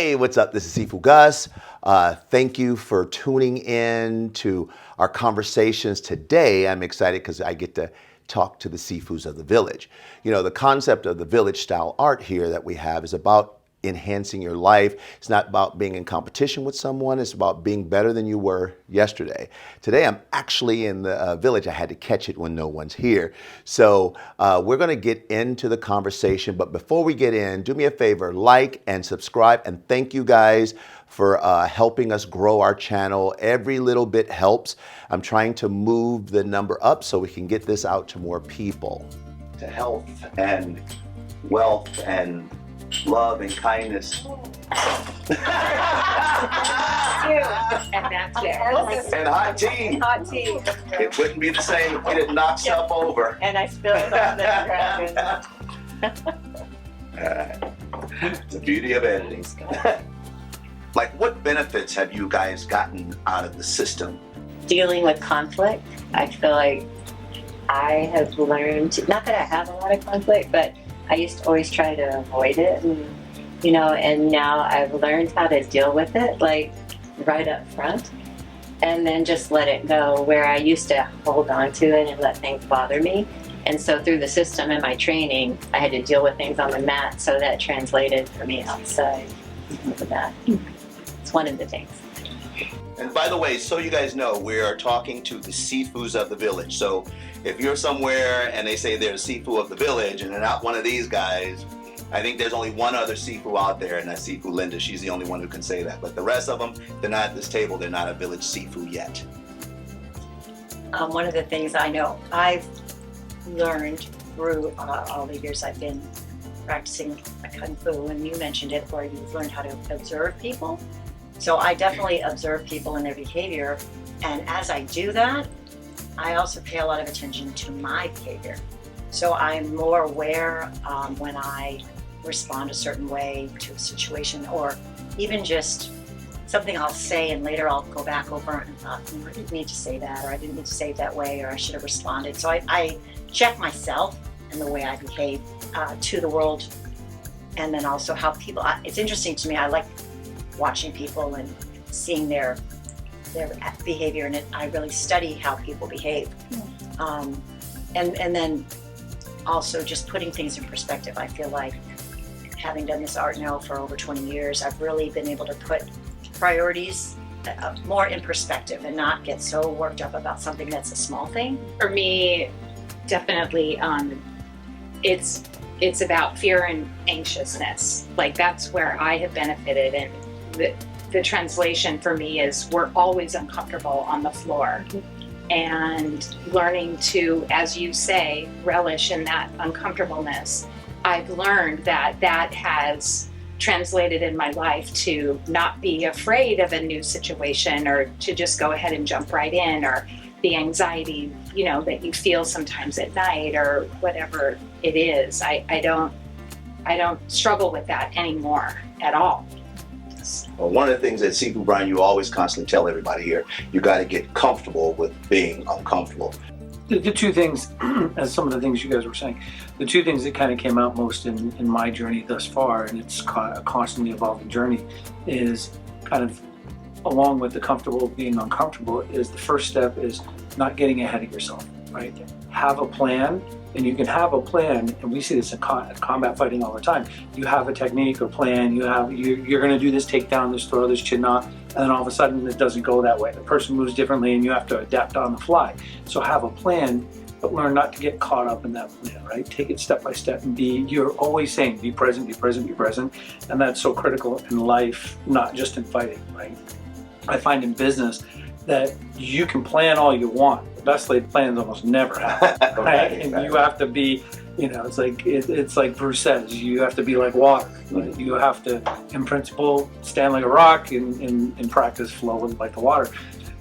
Hey, what's up? This is Sifu Gus. Thank you for tuning in to our conversations today. I'm excited because I get to talk to the Sifus of the village. You know, the concept of the village style art here that we have is about enhancing your life. It's not about being in competition with someone. It's about being better than you were yesterday. Today, I'm actually in the village. I had to catch it when no one's here. So we're going to get into the conversation. But before we get in, do me a favor, like and subscribe. And thank you guys for helping us grow our channel. Every little bit helps. I'm trying to move the number up so we can get this out to more people. To health and wealth and love and kindness. And that's it. And hot tea. Hot tea. It wouldn't be the same if we didn't knock stuff over. And I spilled it on the ground. The beauty of editing. Like, what benefits have you guys gotten out of the system? Dealing with conflict, I feel like I have learned, not that I have a lot of conflict, but I used to always try to avoid it, and now I've learned how to deal with it, like right up front, and then just let it go, where I used to hold on to it and let things bother me. And so through the system and my training, I had to deal with things on the mat, so that translated for me outside of that. It's one of the things. And by the way, so you guys know, we are talking to the Sifus of the village. So if you're somewhere and they say they're a Sifu of the village and they're not one of these guys, I think there's only one other Sifu out there, and that's Sifu Linda. She's the only one who can say that. But the rest of them, they're not at this table. They're not a village Sifu yet. One of the things I know I've learned through all the years I've been practicing Kung Fu, and you mentioned it, where you've learned how to observe people. So I definitely observe people and their behavior, and as I do that, I also pay a lot of attention to my behavior. So I'm more aware when I respond a certain way to a situation, or even just something I'll say and later I'll go back over and thought, I didn't need to say that, or I didn't need to say it that way, or I should have responded. So I check myself and the way I behave to the world, and then also how people, it's interesting to me, I like watching people and seeing their behavior, and I really study how people behave. And then also just putting things in perspective. I feel like, having done this art now for over 20 years, I've really been able to put priorities more in perspective and not get so worked up about something that's a small thing. For me, definitely, it's about fear and anxiousness. Like, that's where I have benefited, and the translation for me is we're always uncomfortable on the floor, and learning to, as you say, relish in that uncomfortableness. I've learned that has translated in my life to not be afraid of a new situation, or to just go ahead and jump right in, or the anxiety, that you feel sometimes at night, or whatever it is. I don't struggle with that anymore at all. Well, one of the things that Sifu Brian, you always constantly tell everybody here, you got to get comfortable with being uncomfortable. The two things, as some of the things you guys were saying, the two things that kind of came out most in my journey thus far, and it's a constantly evolving journey, is kind of along with the comfortable being uncomfortable, is the first step is not getting ahead of yourself, right? Have a plan, and you can have a plan, and we see this in combat fighting all the time. You have a technique or plan, you're going to do this takedown, this throw, this chin knock, and then all of a sudden it doesn't go that way. The person moves differently and you have to adapt on the fly. So have a plan, but learn not to get caught up in that plan, right? Take it step by step, and you're always saying, be present, be present, be present. And that's so critical in life, not just in fighting, right? I find in business that you can plan all you want. The best laid plans almost never happen, right? And you have to be, it's like Bruce says, you have to be like water. Right? You have to, in principle, stand like a rock, and in practice, flow like the water.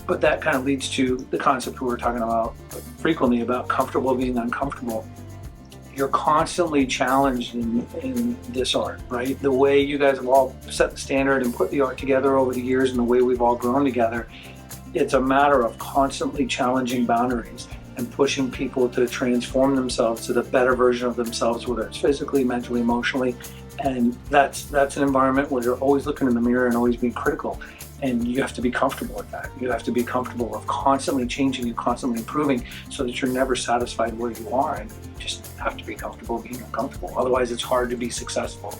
But that kind of leads to the concept we were talking about frequently, about comfortable being uncomfortable. You're constantly challenged in this art, right? The way you guys have all set the standard and put the art together over the years, and the way we've all grown together, it's a matter of constantly challenging boundaries and pushing people to transform themselves to the better version of themselves, whether it's physically, mentally, emotionally, And that's an environment where you're always looking in the mirror and always being critical. And you have to be comfortable with that. You have to be comfortable with constantly changing and constantly improving so that you're never satisfied where you are. And you just have to be comfortable being uncomfortable. Otherwise, it's hard to be successful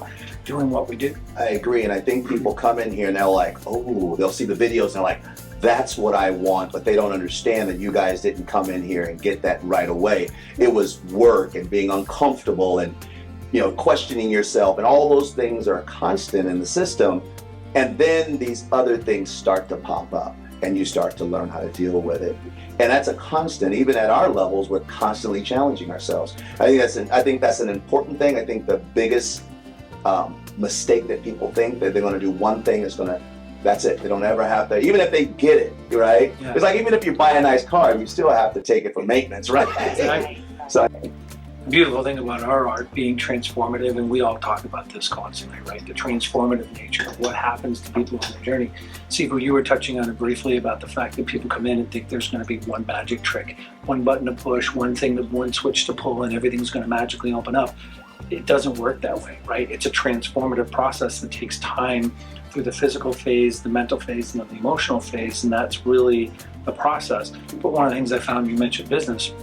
doing what we do. I agree, and I think people come in here and they're like, oh, they'll see the videos and they're like, that's what I want, but they don't understand that you guys didn't come in here and get that right away. It was work and being uncomfortable and, you know, questioning yourself, and all those things are constant in the system. And then these other things start to pop up and you start to learn how to deal with it. And that's a constant. Even at our levels, we're constantly challenging ourselves. I think that's an important thing. I think the biggest mistake that people think that they're going to do one thing is going to, that's it. They don't ever have to, even if they get it, right? Yeah. It's like even if you buy a nice car, you still have to take it for maintenance, right? Exactly. So The beautiful thing about our art being transformative, and we all talk about this constantly, right? The transformative nature of what happens to people on their journey. Sifu, you were touching on it briefly about the fact that people come in and think there's going to be one magic trick, one button to push, one switch to pull, and everything's going to magically open up. It doesn't work that way, right? It's a transformative process that takes time through the physical phase, the mental phase, and then the emotional phase, and that's really the process. But one of the things I found, you mentioned business.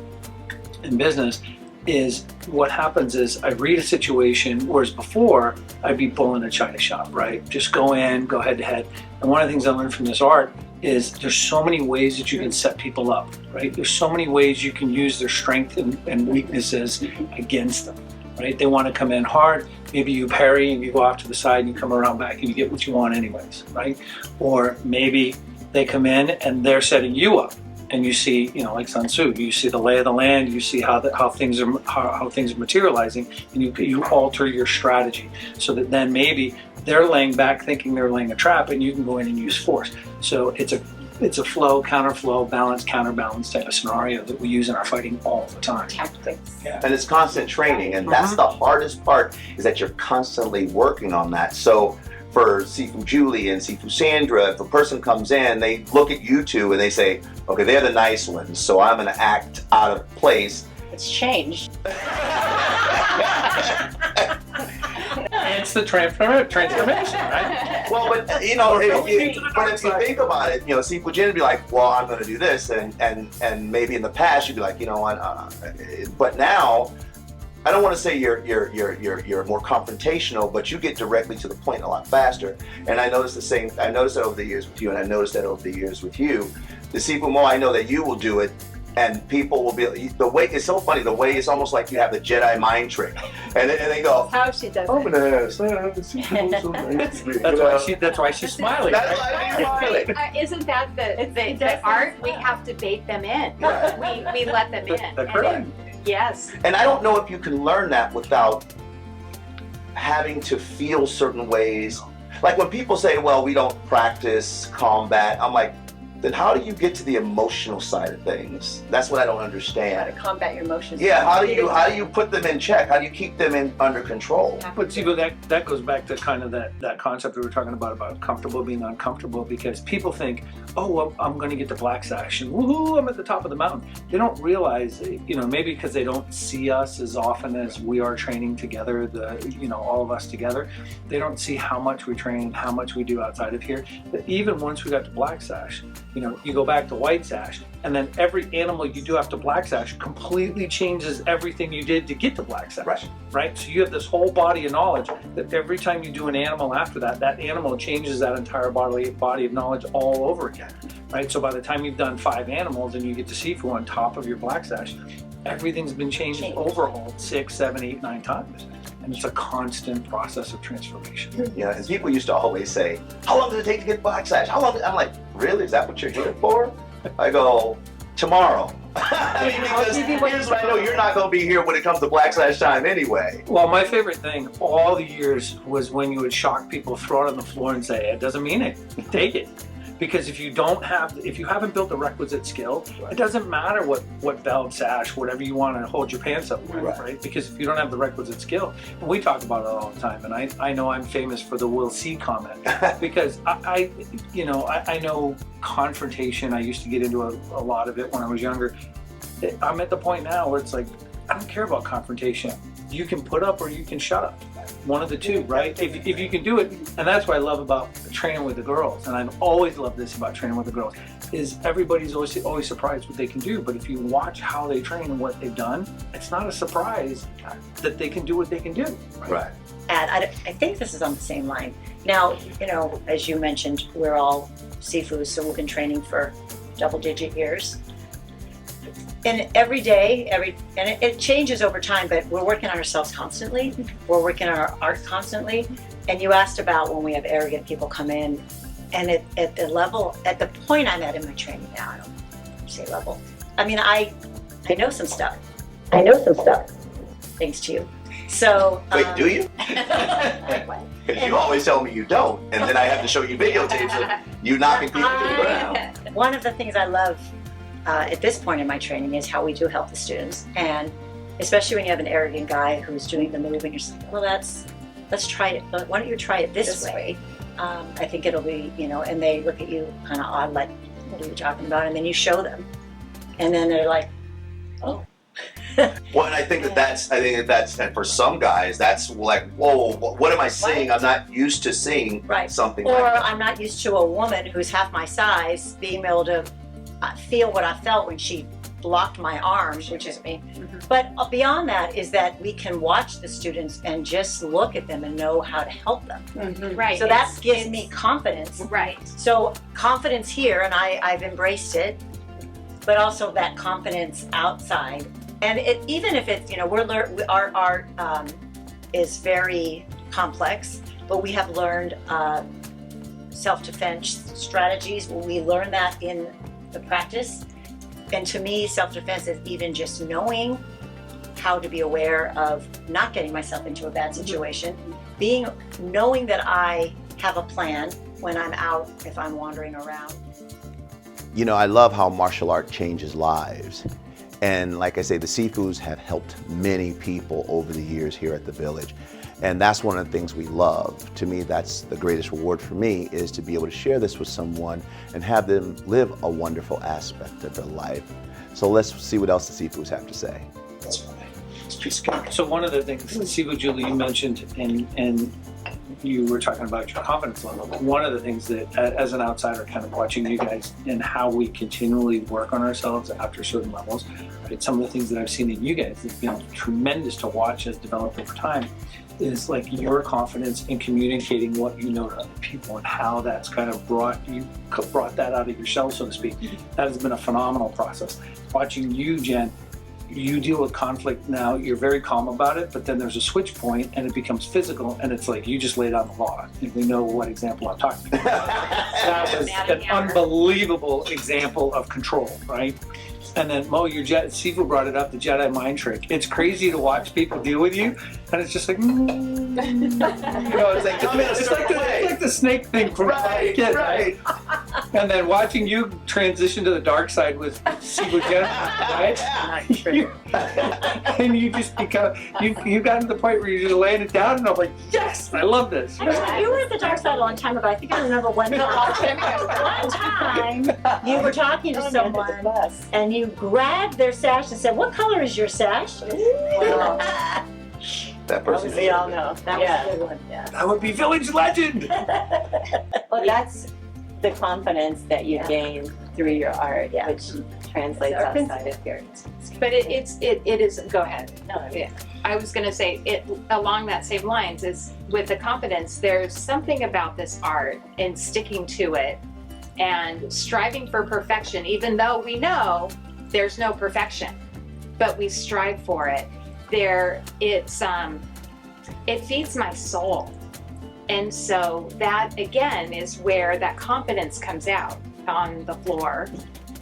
In business, is what happens is I read a situation, whereas before I'd be pulling a China shop, right? Just go in, go head to head. And one of the things I learned from this art is there's so many ways that you can set people up, right? There's so many ways you can use their strengths and weaknesses against them, right? They want to come in hard, maybe you parry and you go off to the side and you come around back and you get what you want anyways, right? Or maybe they come in and they're setting you up. And you see, you know, like Sun Tzu, you see the lay of the land, you see how things are materializing, and you alter your strategy so that then maybe they're laying back thinking they're laying a trap, and you can go in and use force. So it's a flow, counter flow, balance, counterbalance type of scenario that we use in our fighting all the time. Tactics. Yeah. And it's constant training, and that's the hardest part, is that you're constantly working on that. So for Sifu Julie and Sifu Sandra, if a person comes in, they look at you two and they say, okay, they're the nice ones, so I'm going to act out of place. It's changed. It's the transformation, right? Well, but you know, if you think about it, you know, Sifu Jen would be like, well, I'm going to do this, and maybe in the past you'd be like, you know what, but now, I don't want to say you're more confrontational, but you get directly to the point a lot faster. And I noticed I noticed that over the years with you, and I noticed that over the years with you. The Sifu Mo, I know that you will do it, and people will be, the way, it's so funny, the way it's almost like you have the Jedi mind trick. And they go, How she does I'm it. gonna ask, Sifu, so nice to me. That's why she's smiling. That's Right? why she's smiling. Isn't that the art? We have to bait them in. Right. We let them in. That's right. Yes. And I don't know if you can learn that without having to feel certain ways. Like when people say, well, we don't practice combat, I'm like, then how do you get to the emotional side of things? That's what I don't How to understand. combat your emotions. Yeah, how do you put them in check? How do you keep them under control? But see, that goes back to kind of that concept we were talking about comfortable being uncomfortable, because people think, oh, well, I'm going to get the black sash and woohoo, I'm at the top of the mountain. They don't realize, you know, maybe because they don't see us as often as we are training together, all of us together, they don't see how much we train, how much we do outside of here. But even once we got to black sash, you know, you go back to white sash, and then every animal you do after black sash completely changes everything you did to get to black sash, right? So you have this whole body of knowledge that every time you do an animal after that, that animal changes that entire body of knowledge all over again, right? So by the time you've done 5 animals and you get to Sifu on top of your black sash, everything's been changed, overhauled 6, 7, 8, 9 times. And it's a constant process of transformation. Yeah, and people used to always say, how long does it take to get black sash? How long? I'm like, really? Is that what you're here for? I go, tomorrow. I mean, because here's what I know, you're not going to be here when it comes to black sash time anyway. Well, my favorite thing all the years was when you would shock people, throw it on the floor and say, it doesn't mean it, take it. Because if you haven't built the requisite skill, it doesn't matter what belt, sash, whatever you want to hold your pants up with, right? Because if you don't have the requisite skill, and we talk about it all the time, and I know I'm famous for the "we'll see" comment, because I know confrontation. I used to get into a lot of it when I was younger. I'm at the point now where it's like, I don't care about confrontation. You can put up or you can shut up. One of the two, right? If you can do it, and that's what I love about training with the girls, and I've always loved this about training with the girls, is everybody's always surprised what they can do. But if you watch how they train and what they've done, it's not a surprise that they can do what they can do. Right. And I think this is on the same line. Now, you know, as you mentioned, we're all Sifu, so we've been training for double-digit years. And every day, and it changes over time, but we're working on ourselves constantly. We're working on our art constantly. And you asked about when we have arrogant people come in, and at the point I'm at in my training now, I don't say level. I mean, I know some stuff. Thanks to you. So. Wait, do you? Like what? Because you always tell me you don't, and then I have to show you videotapes of you knocking people to the ground. One of the things I love at this point in my training is how we do help the students, and especially when you have an arrogant guy who's doing the move and you're just like, well, let's try it. Why don't you try it this way? I think it'll be, you know, and they look at you kind of odd, like, what are you talking about? And then you show them, and then they're like, oh. Well, and I think that's, and for some guys, that's like, whoa, what am I seeing? I'm not used to seeing something or like that. I'm not used to a woman who's half my size being able to feel what I felt when she blocked my arm, which is me. But beyond that is that we can watch the students and just look at them and know how to help them. Right. So that gives me confidence. Right. So confidence here, and I've embraced it, but also that confidence outside. And even if it's, you know, our art is very complex, but we have learned self-defense strategies. We learn that in the practice. And to me, self-defense is even just knowing how to be aware of not getting myself into a bad situation, knowing that I have a plan when I'm out, if I'm wandering around. You know, I love how martial art changes lives. And like I say, the Sifus have helped many people over the years here at the Village. And that's one of the things we love. To me, that's the greatest reward for me, is to be able to share this with someone and have them live a wonderful aspect of their life. So let's see what else the Sifus have to say. So one of the things, Sifu, Julie, you mentioned, and you were talking about your confidence level. One of the things that, as an outsider, kind of watching you guys and how we continually work on ourselves after certain levels, right? Some of the things that I've seen in you guys that's been tremendous to watch as developed over time is like your confidence in communicating what you know to other people and how that's kind of brought that out of your shell, so to speak. That has been a phenomenal process. Watching you, Jen, you deal with conflict now, you're very calm about it, but then there's a switch point and it becomes physical, and it's like you just laid out the law. And we know what example I'm talking about. That was an unbelievable example of control, right? And then Mo, Sifu brought it up, the Jedi mind trick. It's crazy to watch people deal with you, and it's just like, you know, it's like the snake thing from a kid, right? And then watching you transition to the dark side with Sifu Jedi, right? And you just you got to the point where you're just laying it down, and I'm like, yes, I love this. You were at the dark side a long time ago. I think I remember one time you were talking to someone, and you grabbed their sash and said, "What color is your sash?" Well, That person. We all know. that was a good one. Yeah. That would be Village legend. Well, that's the confidence that you gain through your art, which translates outside of here. But it is. Go ahead. No, Yeah. I was going to say it along that same lines is with the confidence. There's something about this art and sticking to it and striving for perfection, even though we know there's no perfection, but we strive for it. It feeds my soul. And so that again is where that confidence comes out on the floor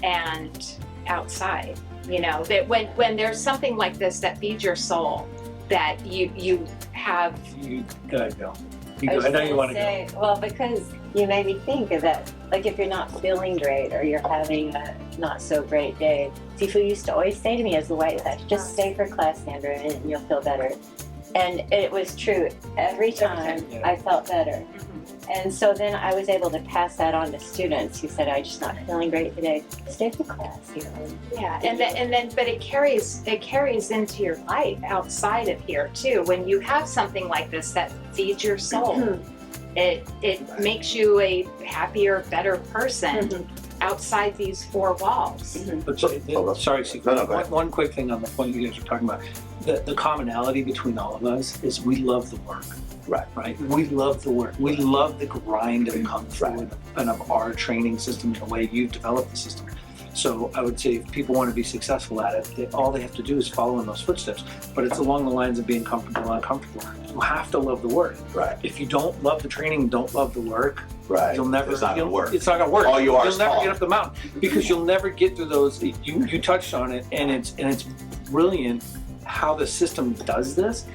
and outside. You know, that when there's something like this that feeds your soul, that you have. You gotta go. You go. I know you want to go. Well, because you made me think of that. Like if you're not feeling great or you're having a not so great day, Sifu used to always say to me as the white touch, just stay for class, Sandra, and you'll feel better. And it was true. Every time I felt better. And so then I was able to pass that on to students who said, I'm just not feeling great today. Stay for class, you know. Yeah, and then, but it carries into your life outside of here too. When you have something like this that feeds your soul, it makes you a happier, better person outside these four walls. But sorry, Sifu. No, go ahead. One quick thing on the point you guys were talking about. The commonality between all of us is we love the work. Right. We love the work. We love the grind and come through and of our training system and the way you've developed the system. So I would say if people want to be successful at it, all they have to do is follow in those footsteps. But it's along the lines of being comfortable and uncomfortable. You have to love the work. Right. If you don't love the training, don't love the work, Right. you'll never. It's not gonna work. It's not gonna work. All you are You'll is never fall. get up the mountain because you'll never get through those. You touched on it, and it's brilliant how the system does this.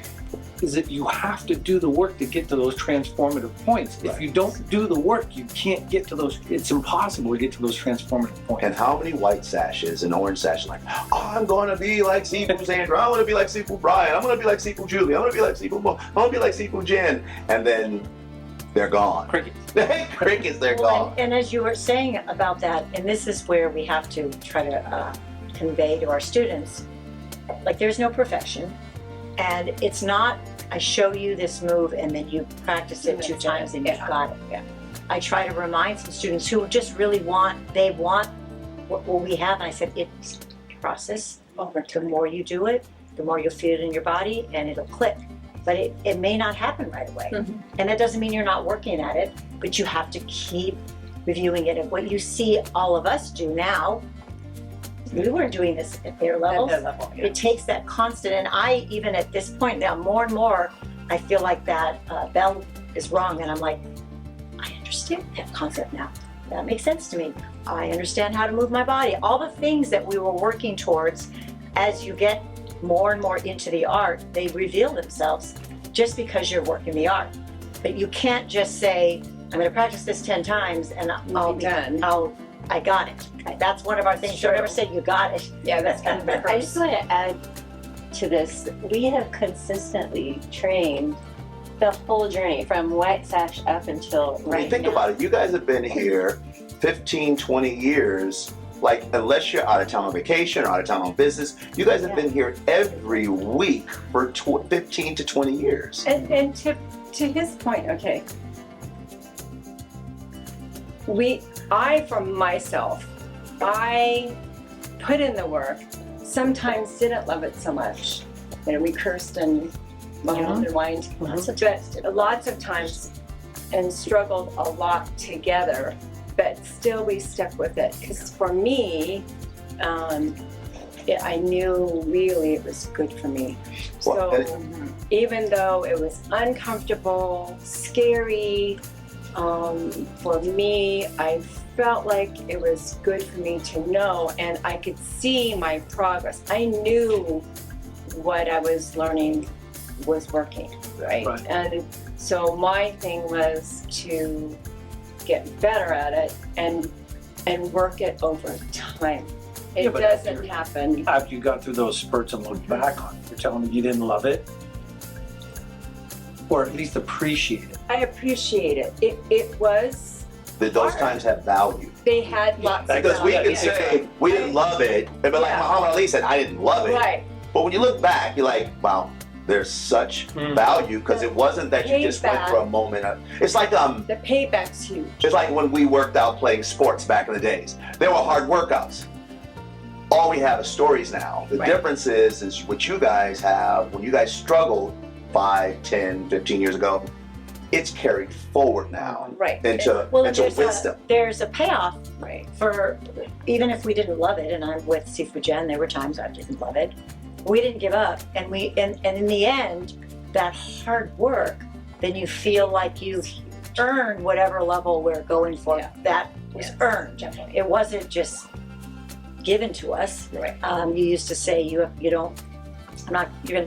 Is that you have to do the work to get to those transformative points. Right. If you don't do the work, you can't get to those. It's impossible to get to those transformative points. And how many white sashes and orange sashes like, oh, I'm going to be like Sifu Sandra, I want to be like Sifu Brian, I'm going to be like Sifu Julie, I'm going to be like Sifu Mo, I'm going to be like Sifu Jen, and then they're gone. Cricket. Crickets, they're Well, gone. and as you were saying about that, and this is where we have to try to convey to our students, like there's no perfection, and it's not, I show you this move and then you practice it 2 times and you've got it. Yeah. I try to remind some students who just really want what we have, and I said, it's a process. The more you do it, the more you'll feel it in your body and it'll click. But it may not happen right away. And that doesn't mean you're not working at it, but you have to keep reviewing it. And what you see all of us do now, we weren't doing this at their levels. It takes that constant, and I, even at this point now, more and more, I feel like that bell is rung, and I'm like, I understand that concept now. That makes sense to me. I understand how to move my body. All the things that we were working towards, as you get more and more into the art, they reveal themselves just because you're working the art. But you can't just say, I'm going to practice this 10 times and I'll be done. I got it. That's one of our things. Don't ever say you got it. Yeah, that's kind of I just want to add to this. We have consistently trained the whole journey from white sash up until I mean, think about it. You guys have been here 15, 20 years. Like, unless you're out of town on vacation or out of town on business, you guys have been here every week for 15 to 20 years. And to his point, okay. From myself, I put in the work, sometimes didn't love it so much. And we cursed and moaned and whined. Lots of times and struggled a lot together, but still we stuck with it. Because for me, I knew really it was good for me. Well, So even though it was uncomfortable, scary, for me, I felt like it was good for me to know, and I could see my progress. I knew what I was learning was working, right? And so my thing was to get better at it and work it over time. It but doesn't happen. After you got through those spurts and looked back on it, you're telling me you didn't love it? Or at least appreciate it? I appreciate it. It was, That those times have value. they had lots of Because we value. can say we didn't love it, but like Muhammad Ali said, I didn't love it. Right. But when you look back, you're like, wow, there's such value because it wasn't that you just went for a moment. It's like The payback's huge. it's like when we worked out playing sports back in the days. They were hard workouts. All we have is stories now. The difference is what you guys have when you guys struggled 5, 10, 15 years ago. It's carried forward now Right. into wisdom. There's a payoff Right. for, even if we didn't love it, and I'm with Sifu Jen, there were times I didn't love it. We didn't give up, and in the end, that hard work, then you feel like you've earned whatever level we're going for. Yeah. That was earned. Definitely. It wasn't just given to us. Right. You used to say you're going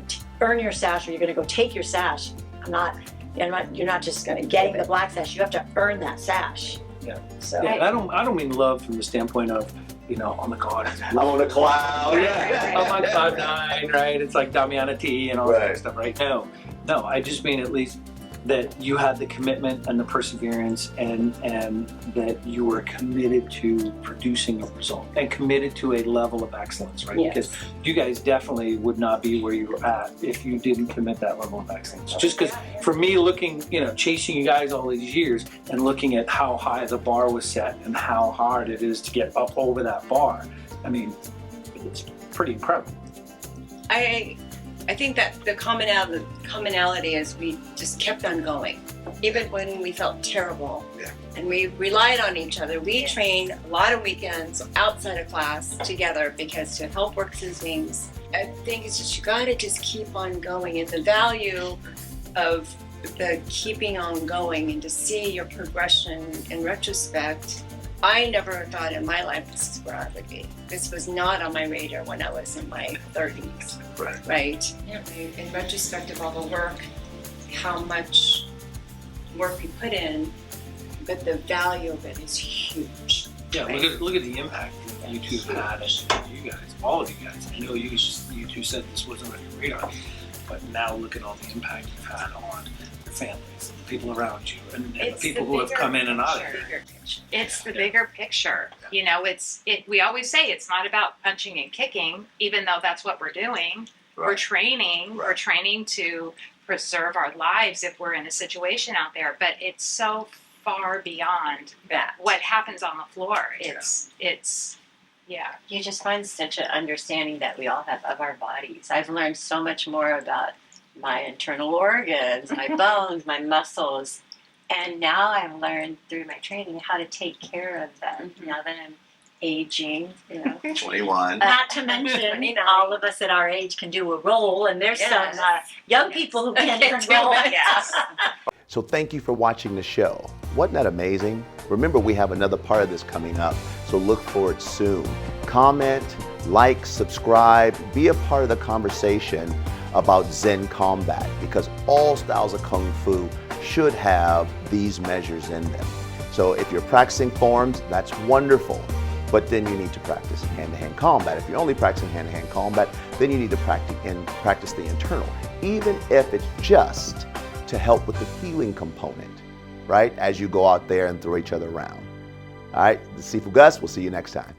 to earn your sash, or you're going to go take your sash. You're not just getting the black sash. You have to earn that sash. Yeah. So. Yeah, I don't mean love from the standpoint of, oh my God, I'm on the cloud. I'm on cloud 9, right? It's like Damiana T and all that Right. stuff, right? No, I just mean at least that you had the commitment and the perseverance, and that you were committed to producing a result and committed to a level of excellence, right? Yes. Because you guys definitely would not be where you were at if you didn't commit that level of excellence. Just because for me, looking, chasing you guys all these years and looking at how high the bar was set and how hard it is to get up over that bar, I mean, it's pretty incredible. I think that the commonality is we just kept on going, even when we felt terrible. Yeah. And we relied on each other. We trained a lot of weekends outside of class together because to help work through things, I think it's just you got to just keep on going. And the value of the keeping on going and to see your progression in retrospect, I never thought in my life this is where I would be. This was not on my radar when I was in my 30s. Right? Yeah. In retrospect of all the work, how much work we put in, but the value of it is huge. Yeah, right? look at the impact that you two have had, and you guys, all of you guys. I know you two said this wasn't on your radar, but now look at all the impact you've had on your families, the people around you, and the people who have come in and out of here. It's the bigger picture. We always say it's not about punching and kicking, even though that's what we're doing. Right. We're training. Right. We're training to preserve our lives if we're in a situation out there. But it's so far beyond That. what happens on the floor. Yeah. You just find such an understanding that we all have of our bodies. I've learned so much more about my internal organs, my bones, my muscles. And now I've learned through my training how to take care of them. Now that I'm aging, 21. Not to mention, all of us at our age can do a roll, and there's some young people who can't even roll. Yes. So thank you for watching the show. Wasn't that amazing? Remember, we have another part of this coming up, so look for it soon. Comment, like, subscribe, be a part of the conversation about Zen combat, because all styles of Kung Fu should have these measures in them. So if you're practicing forms, that's wonderful, but then you need to practice hand-to-hand combat. If you're only practicing hand-to-hand combat, then you need to practice the internal, even if it's just to help with the healing component, right? As you go out there and throw each other around. All right, this is Sifu Gus. We'll see you next time.